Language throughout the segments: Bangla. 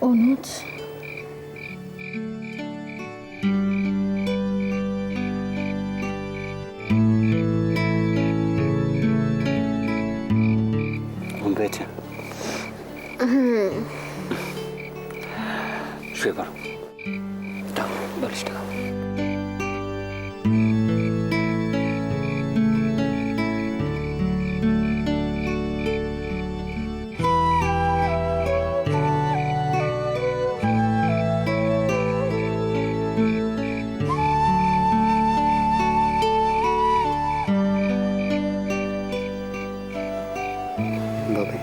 অনুজ, ঘুম পেয়েছে? শুয়ে পড়ো, দাও বালিশটা দাও। বাবা,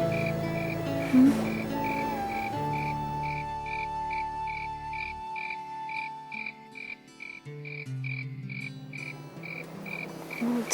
অনুজ,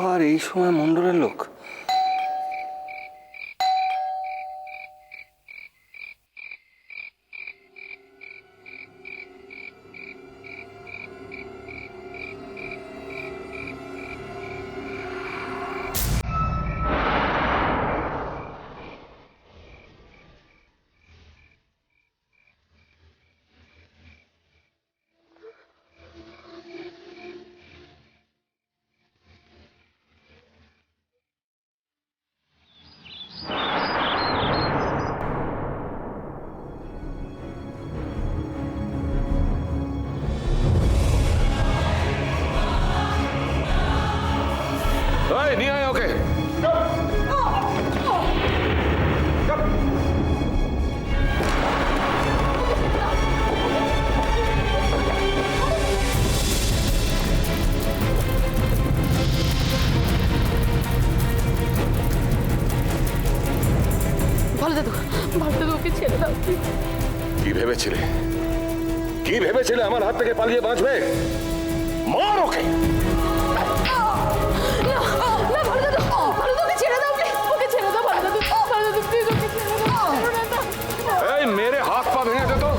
আর এই সময় মন্ডলের লোক? নিয়ে আয় ওকে। ভালো দাদু, ভালো দাদু, ওকে ছেড়ে দাও। কি ভেবেছিলে? কি ভেবেছিলে আমার হাত থেকে পালিয়ে বাঁচবে? মার ওকে। এই মেরে হাত পা ভেঙে দে তো।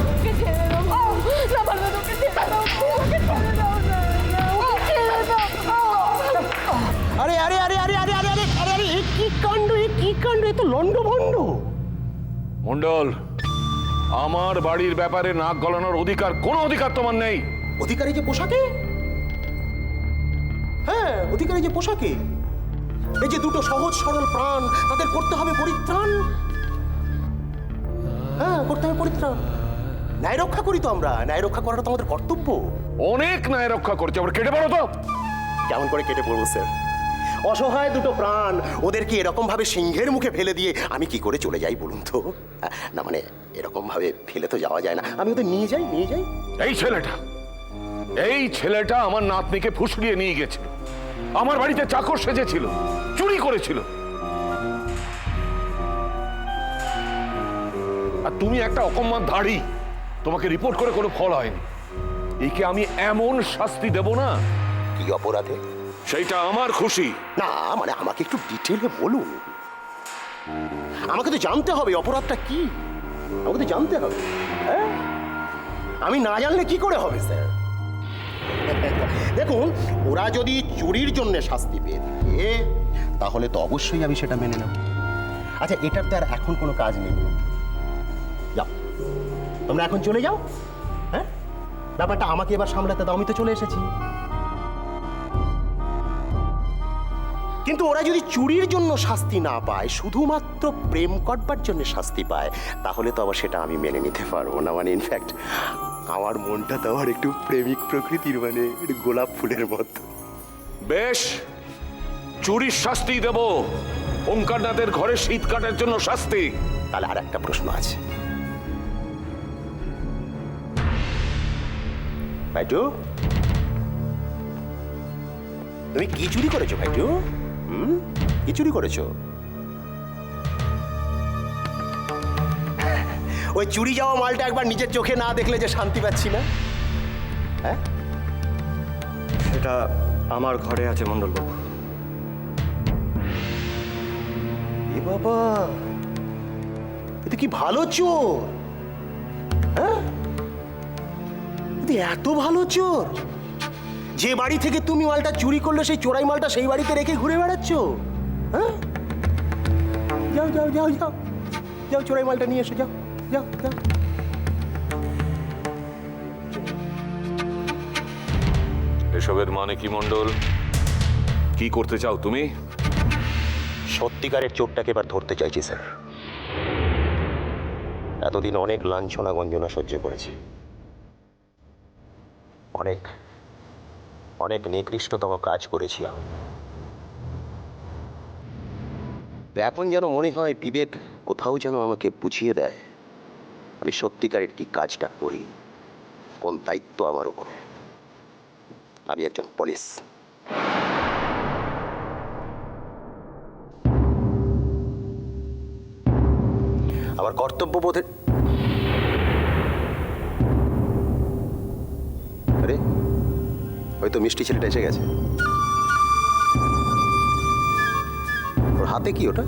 আরে আরে আরে আরে আরে আরে আরে আরে আরে কি কাণ্ড, কি কাণ্ড, এ তো লন্ডভন্ড। মন্ডল, আমার বাড়ির ব্যাপারে নাক গলানোর অধিকার, কোনো অধিকার তোমার নেই। অধিকারী যে পোশাকে, হ্যাঁ অধিকারী যে পোশাকে, এই যে দুটো সহজ সরল প্রাণ, তাদের করতে হবে পরিত্রাণ। হ্যাঁ করতে হবে পরিত্রাণ। ন্যায় রক্ষা করি তো আমরা, ন্যায় রক্ষা করাটা তো আমাদের কর্তব্য। অনেক ন্যায় রক্ষা করছে, আবার কেটে পড়ো তো। কেমন করে কেটে পড়বো স্যার? অসহায় দুটো প্রাণ, ওদেরকে এরকম ভাবে সিংহের মুখে ফেলে দিয়ে আমি কি করে চলে যাই বলুন তো? না মানে এরকম ভাবে ফেলে তো যাওয়া যায় না, আমি ওদের নিয়ে যাই। এই ছেলেটা আমার নাতনিকে ফুসলিয়ে নিয়ে গেছে, আমার বাড়িতে চাকর সেজেছিল, চুরি করেছিল। আর তুমি একটা অকম্মার ধাড়ি, তোমাকে রিপোর্ট করে কোনো ফল হয়নি। একে আমি এমন শাস্তি দেব না। কি অপরাধে? সেইটা আমার খুশি না মানে আমাকে একটু ডিটেইলে বলুন। আমাকে তো জানতে হবে অপরাধটা কি, আমাকে তো জানতে হবে। হ্যাঁ আমি না জানলে কি করে হবে স্যার? দেখুন, ওরা যদি চুরির জন্য শাস্তি পেয়ে থাকে তাহলে তো অবশ্যই আমি সেটা মেনে নেব। আচ্ছা, এটার তো আর এখন কোনো কাজ নেই। যাও, তোমরা এখন চলে যাও। হ্যাঁ, ব্যাপারটা আমাকে এবার সামলাতে দাও, আমি তো চলে এসেছি। কিন্তু ওরা যদি চুরির জন্য শাস্তি না পায়, শুধুমাত্র প্রেম করবার জন্য শাস্তি পায়, তাহলে তো আবার সেটা আমি মেনে নিতে পারবো না। মানে ইনফ্যাক্ট আমার মনটা তো আবার একটু প্রেমিক প্রকৃতির, মানে একটু গোলাপ ফুলের মতো। বেশ, চুরির শাস্তি দেব, ওঙ্কারনাথের ঘরে শীত কাটার জন্য শাস্তি। তাহলে আর একটা প্রশ্ন আছে, ভাইটু, তুমি কি চুরি করেছো ভাইটু? কি চুরি করেছো? ওই চুরি যাওয়া মালটা একবার নিজের চোখে না দেখলে যে শান্তি পাচ্ছি না। হ্যাঁ, সেটা আমার ঘরে আছে মণ্ডলবাবু। এ বাবা, এটা কি ভালো চোর! হ্যাঁ, এত ভালো চোর যে বাড়ি থেকে তুমি মালটা চুরি করলে সেই চোরাই মালটা সেই বাড়িতে রেখে ঘুরে বেড়াচ্ছ। হ্যাঁ, যাও যাও যাও যাও যাও, চোরাই মালটা নিয়ে এসো, যাও যাও যাও। এসবের মানে কি মণ্ডল? কি করতে চাও তুমি? সত্যিকারের চোরটাকে এবার ধরতে চাইছি স্যার। এতদিন অনেক লাঞ্ছনা গঞ্জনা সহ্য করেছি, অনেক অনেক নিকৃষ্টতম কাজ করেছি আমি। এখন যেন মনে হয় বিবেক কোথাও যেন আমাকে বুঝিয়ে দেয় আমি সত্যিকারের কি কাজটা করি, কোন দায়িত্ব আমার উপর। আমি একজন পুলিশ। আমার কর্তব্যবোধের, আরে হয়তো মিষ্টি ছেলেটা এসে গেছে। ওর হাতে কি ওটা?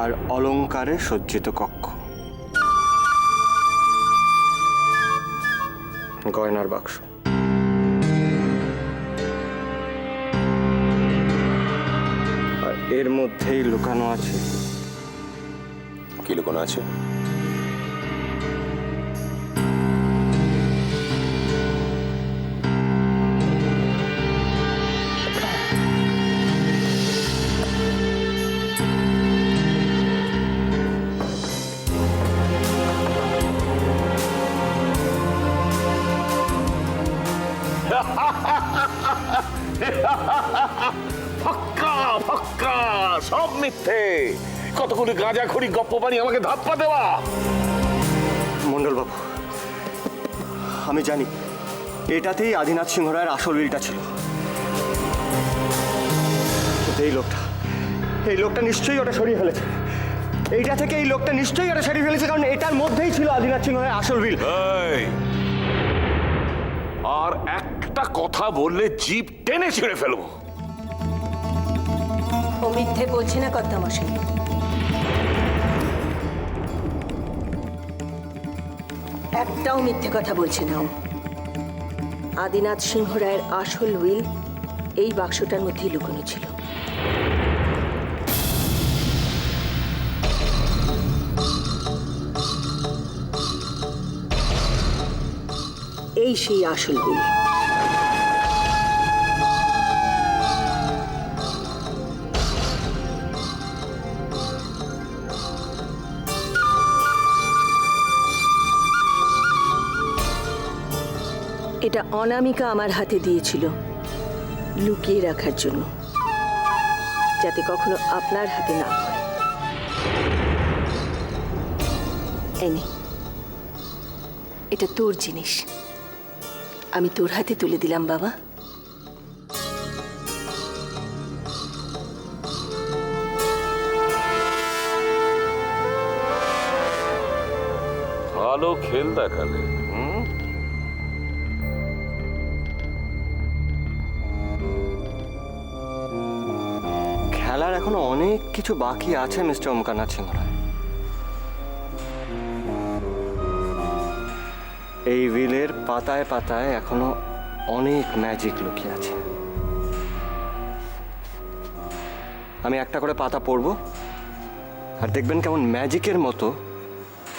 আর অলংকারে সজ্জিত কক্ষ, গয়নার বাক্স, আর এর মধ্যেই লুকানো আছে। কি লুকানো আছে? ফাক্কা ফাক্কা, সব মিথ্যে। কতগুলি গাঁজাখড়ি গপ্প বানি আমাকে ধাপ্পা দেওয়া। মণ্ডলবাবু, আমি জানি এটাতেই আদিনাথ সিংহ রায়ের আসল বিলটা ছিল। কিন্তু এই লোকটা নিশ্চয়ই ওটা সরিয়ে ফেলেছে। এইটা থেকে এই লোকটা নিশ্চয়ই ওটা সরিয়ে ফেলেছে, কারণ এটার মধ্যেই ছিল আদিনাথ সিংহ রায়ের আসল বিল। এই, আর একটা কথা বললে জিভ টেনে ছিঁড়ে ফেলবো। ও মিথ্যে বলছে না কর্তামশাই। একটাও মিথ্যে কথা বলছে না ও। আদিনাথ সিংহ রায়ের আসল উইল এই বাক্সটার মধ্যেই লুকানো ছিল। এই সেই আসল উইল। এটা অনামিকা আমার হাতে দিয়েছিল লুকিয়ে রাখার জন্য, যাতে কখনো আপনার হাতে না পড়ে। এনে, এটা তোর জিনিস, আমি তোর হাতে তুলে দিলাম বাবা। ভালো খেল দেখালে। খেলার এখনো অনেক কিছু বাকি আছে মিস্টার ওমকারনাথ সিংহ রায়। এই উইলের পাতায় পাতায় এখনো অনেক ম্যাজিক লুকিয়ে আছে। আমি একটা করে পাতা পড়ব, আর দেখবেন কেমন ম্যাজিকের মতো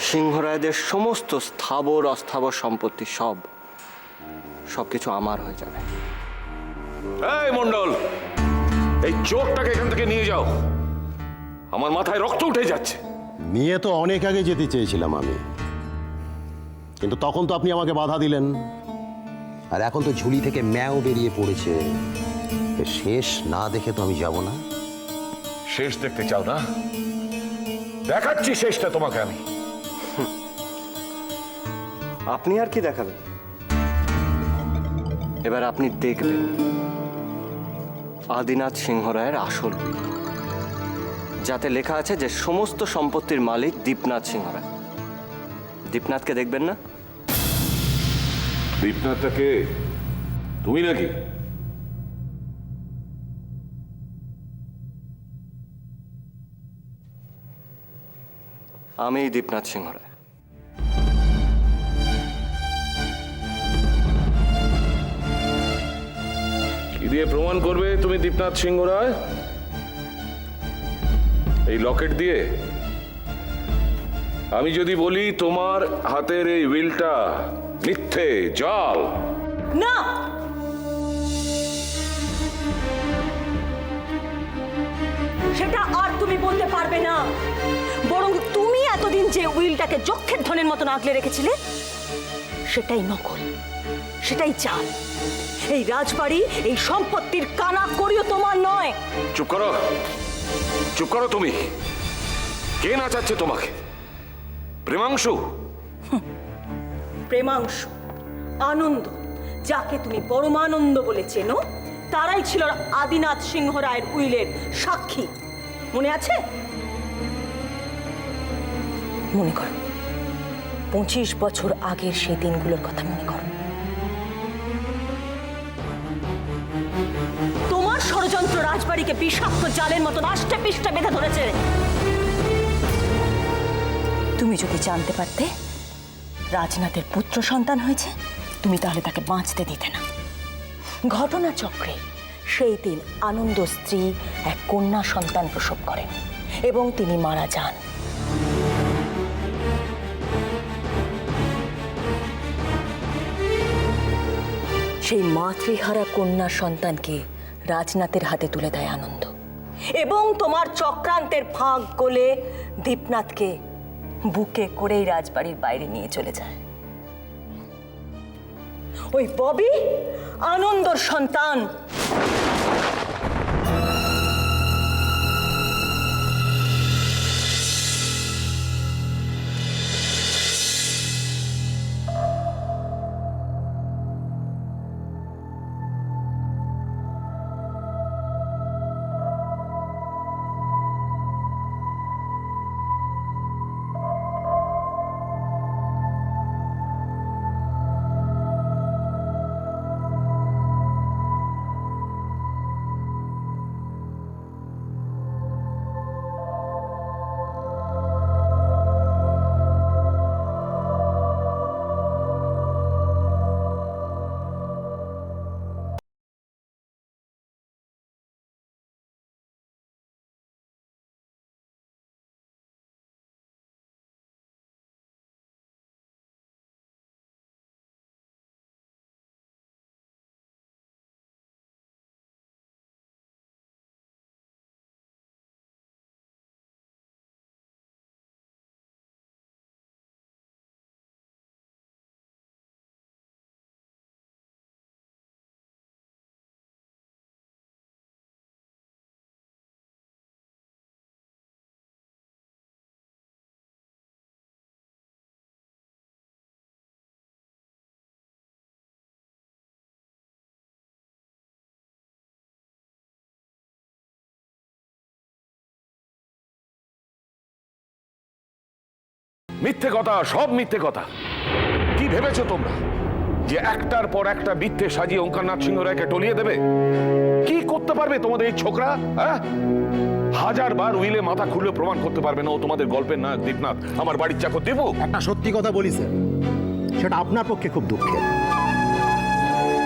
সিংহরায়দের সমস্ত স্থাবর অস্থাবর সম্পত্তি সবকিছু আমার হয়ে যাবে। এই মন্ডল, এই চোখটাকে এখান থেকে নিয়ে যাও, আমার মাথায় রক্ত উঠে যাচ্ছে। নিয়ে তো অনেক আগে যেতে চেয়েছিলাম আমি, কিন্তু তখন তো আপনি আমাকে বাধা দিলেন। আর এখন তো ঝুলি থেকে ম্যাও বেরিয়ে পড়েছে, এর শেষ না দেখে তো আমি যাব না। শেষ দেখতে চাও না? দেখাচ্ছি শেষটা তোমাকে আমি। আপনি আর কি দেখাবেন? এবার আপনি দেখবেন আদিনাথ সিংহ রায়ের আসল উইল, যাতে লেখা আছে যে সমস্ত সম্পত্তির মালিক দীপনাথ সিংহ রায়। দীপনাথকে দেখবেন না? দীপনাথটাকে তুমি নাকি? আমি দীপনাথ সিংহ রায়। কি দিয়ে প্রমাণ করবে তুমি দীপনাথ সিংহ রায়? এই লকেট দিয়ে? আমি যদি বলি তোমার হাতের এই উইলটা মিথ্যে, জাল? না, সেটা আর তুমি বলতে পারবে না। বরং তুমি এতদিন যে উইলটাকে যক্ষের ধনের মতন আগলে রেখেছিলে, সেটাই নকল, সেটাই জাল। এই রাজবাড়ি, এই সম্পত্তির কানা করিও তোমার নয়। চুপ করো, চুপ করো তুমি। কে নাচাচ্ছে তোমাকে? প্রেমাংশু? প্রেমাংশু, আনন্দ, যাকে তুমি পরমানন্দ বলে চেনো, তারাই ছিল আদিনাথ সিংহ রায়ের উইলের সাক্ষী। মনে আছে? মনে করো, 25 বছর আগের সেই দিনগুলোর কথা মনে করো। তোমার ষড়যন্ত্র রাজবাড়িকে বিষাক্ত জালের মতন আষ্টে পিষ্টে বেঁধে ধরেছে। তুমি যদি জানতে পারতে রাজনাথের পুত্র সন্তান হয়েছে, তুমি তাহলে তাকে বাঁচতে দিতে না। ঘটনাচক্রে সেই দিন আনন্দ স্ত্রী এক কন্যা সন্তান প্রসব করেন এবং তিনি মারা যান। সেই মাতৃহারা কন্যা সন্তানকে রাজনাথের হাতে তুলে দেয় আনন্দ, এবং তোমার চক্রান্তের ফাঁক গলে দীপনাথকে বুকে করেই রাজবাড়ির বাইরে নিয়ে চলে যায়। ওই ববি আনন্দর সন্তান। মিথ্যে কথা, সব মিথ্যে কথা। কি ভেবেছো তোমরা যে একটার পর একটা মিথ্যে সাজিয়ে ওঙ্কারনাথ সিংহ রায়কে টলিয়ে দেবে? কি করতে পারবে তোমাদের এই ছোকরা? হ্যাঁ, 1000 বার উইলে মাথা খুললে প্রমাণ করতে পারবে না ও তোমাদের গল্পের নায়ক দীপনাথ, আমার বাড়ির চাকর দীপু। একটা সত্যি কথা বলি স্যার, সেটা আপনার পক্ষে খুব দুঃখের।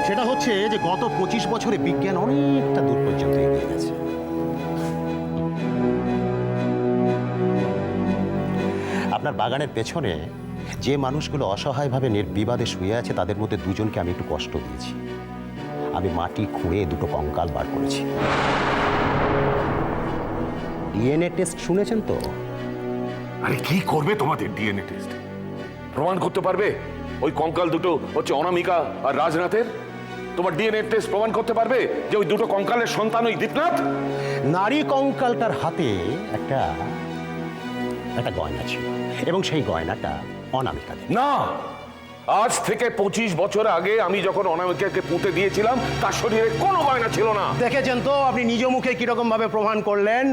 সেটা হচ্ছে যে গত 25 বছরে বিজ্ঞান অনেকটা দূর পর্যন্ত এগিয়ে গেছে। আপনার বাগানের পেছনে যে মানুষগুলো অসহায়ভাবে নির্বিবাদে শুয়ে আছে তাদের মধ্যে দুজনকে আমি একটু কষ্ট দিয়েছি। আমি মাটি খুঁড়ে দুটো কঙ্কাল বার করেছি। ডিএনএ টেস্ট শুনেছেন তো? আরে কি করবে তোমাদের ডিএনএ টেস্ট? প্রমাণ করতে পারবে ওই কঙ্কাল দুটো হচ্ছে অনামিকা আর রাজনাথের? তোমার ডিএনএ টেস্ট প্রমাণ করতে পারবে যে ওই দুটো কঙ্কালের সন্তান ওই দীপনাথ? নারী কঙ্কালটার হাতে একটা গয়না ছিল এবং সেই গয়নাটা অনামিকা দেয়। না, আজ থেকে 25 বছর আগে আমি যখন অনামিকাকে পুঁতে দিয়েছিলাম তার শরীরে কোনো গয়না ছিল না। দেখেছেন তো আপনি নিজ মুখে কিরকম ভাবে প্রমাণ করলেন।